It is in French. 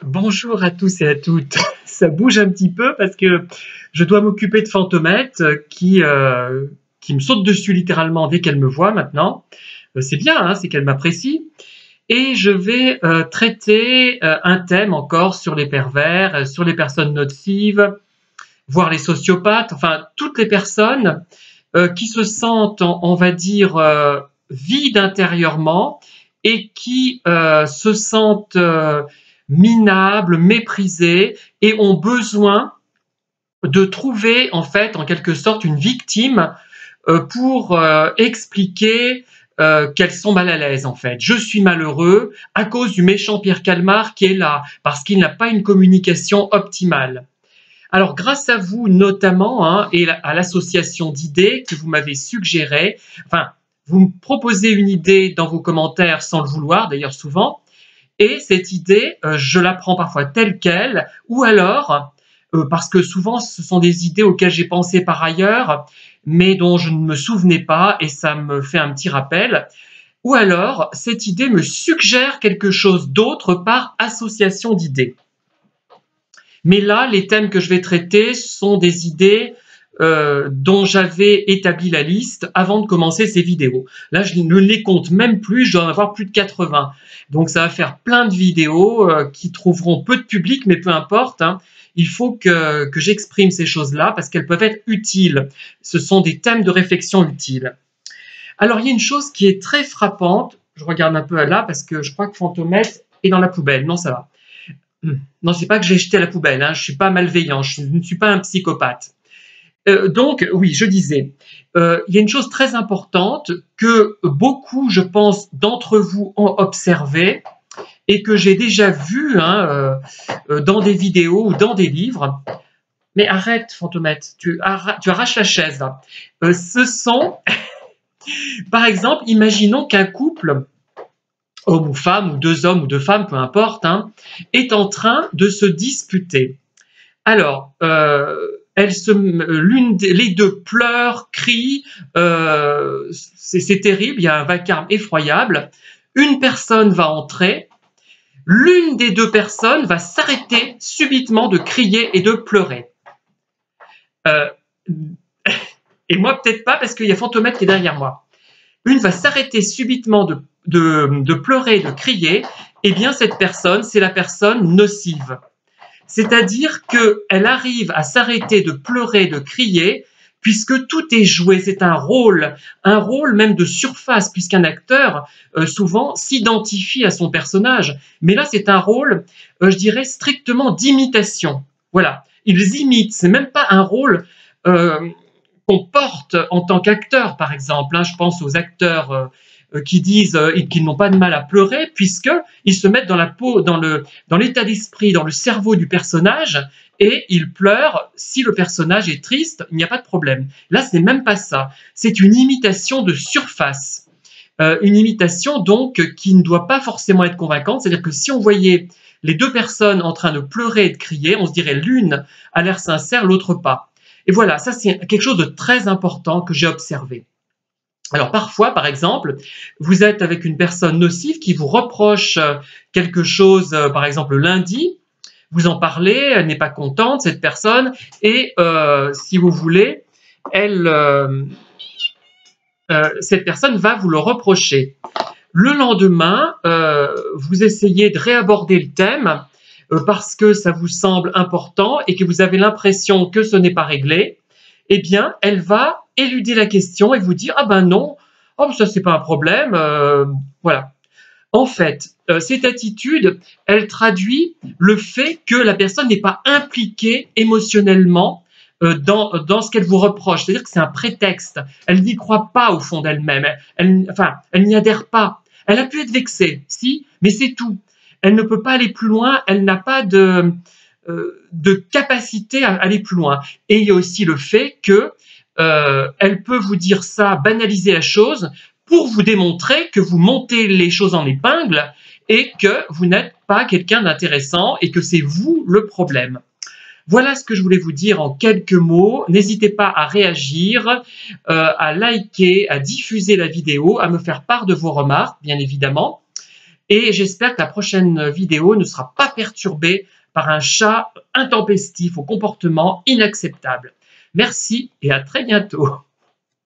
Bonjour à tous et à toutes. Ça bouge un petit peu parce que je dois m'occuper de Fantomette qui me saute dessus littéralement dès qu'elle me voit maintenant. C'est bien, hein, c'est qu'elle m'apprécie. Et je vais traiter un thème encore sur les pervers, sur les personnes nocives, voire les sociopathes, enfin toutes les personnes qui se sentent, on va dire, vides intérieurement et qui se sentent minables, méprisées et ont besoin de trouver en fait en quelque sorte une victime pour expliquer qu'elles sont mal à l'aise en fait. Je suis malheureux à cause du méchant Pierre Calmar qui est là parce qu'il n'a pas une communication optimale. Alors, grâce à vous notamment, hein, et à l'association d'idées que vous m'avez suggéré, enfin, vous me proposez une idée dans vos commentaires sans le vouloir, d'ailleurs souvent, et cette idée, je la prends parfois telle qu'elle, ou alors, parce que souvent ce sont des idées auxquelles j'ai pensé par ailleurs, mais dont je ne me souvenais pas, et ça me fait un petit rappel, ou alors cette idée me suggère quelque chose d'autre par association d'idées. Mais là, les thèmes que je vais traiter sont des idées dont j'avais établi la liste avant de commencer ces vidéos. Là, je ne les compte même plus, je dois en avoir plus de 80. Donc ça va faire plein de vidéos qui trouveront peu de public, mais peu importe. Hein. Il faut que j'exprime ces choses-là parce qu'elles peuvent être utiles. Ce sont des thèmes de réflexion utiles. Alors, il y a une chose qui est très frappante. Je regarde un peu là parce que je crois que Fantomette est dans la poubelle. Non, ça va. Non, c'est pas que j'ai jeté à la poubelle, hein, je suis pas malveillant, je ne suis pas un psychopathe. Donc, oui, je disais, il y a une chose très importante que beaucoup, je pense, d'entre vous ont observé et que j'ai déjà vu hein, dans des vidéos ou dans des livres. Mais arrête, Fantomette, tu arraches la chaise là. Ce sont, par exemple, imaginons qu'un couple homme ou femme, ou deux hommes ou deux femmes, peu importe, hein, est en train de se disputer. Alors, les deux pleurent, crient, c'est terrible, il y a un vacarme effroyable. Une personne va entrer, l'une des deux personnes va s'arrêter subitement de crier et de pleurer. Et moi, peut-être pas, parce qu'il y a Fantomette qui est derrière moi. Une va s'arrêter subitement de pleurer, de crier, eh bien cette personne, c'est la personne nocive. C'est-à-dire qu'elle arrive à s'arrêter de pleurer, de crier, puisque tout est joué, c'est un rôle même de surface, puisqu'un acteur, souvent, s'identifie à son personnage. Mais là, c'est un rôle, je dirais, strictement d'imitation. Voilà, ils imitent, c'est même pas un rôle qu'on porte en tant qu'acteur, par exemple. Hein, je pense aux acteurs qui disent qu'ils n'ont pas de mal à pleurer, puisqu'ils se mettent dans la peau, dans l'état d'esprit, dans le cerveau du personnage, et ils pleurent. Si le personnage est triste, il n'y a pas de problème. Là, ce n'est même pas ça. C'est une imitation de surface. Une imitation, donc, qui ne doit pas forcément être convaincante. C'est-à-dire que si on voyait les deux personnes en train de pleurer et de crier, on se dirait l'une a l'air sincère, l'autre pas. Et voilà, ça c'est quelque chose de très important que j'ai observé. Alors parfois, par exemple, vous êtes avec une personne nocive qui vous reproche quelque chose, par exemple lundi, vous en parlez, elle n'est pas contente, cette personne, et si vous voulez, cette personne va vous le reprocher. Le lendemain, vous essayez de réaborder le thème, parce que ça vous semble important et que vous avez l'impression que ce n'est pas réglé, eh bien, elle va éluder la question et vous dire « Ah ben non, oh, ça c'est pas un problème. » Voilà. En fait, cette attitude, elle traduit le fait que la personne n'est pas impliquée émotionnellement dans ce qu'elle vous reproche. C'est-à-dire que c'est un prétexte. Elle n'y croit pas au fond d'elle-même. Elle n'y adhère pas. Elle a pu être vexée, si, mais c'est tout. Elle ne peut pas aller plus loin, elle n'a pas de capacité à aller plus loin. Et il y a aussi le fait que elle peut vous dire ça, banaliser la chose, pour vous démontrer que vous montez les choses en épingle et que vous n'êtes pas quelqu'un d'intéressant et que c'est vous le problème. Voilà ce que je voulais vous dire en quelques mots. N'hésitez pas à réagir, à liker, à diffuser la vidéo, à me faire part de vos remarques, bien évidemment. et j'espère que la prochaine vidéo ne sera pas perturbée par un chat intempestif au comportement inacceptable. Merci et à très bientôt.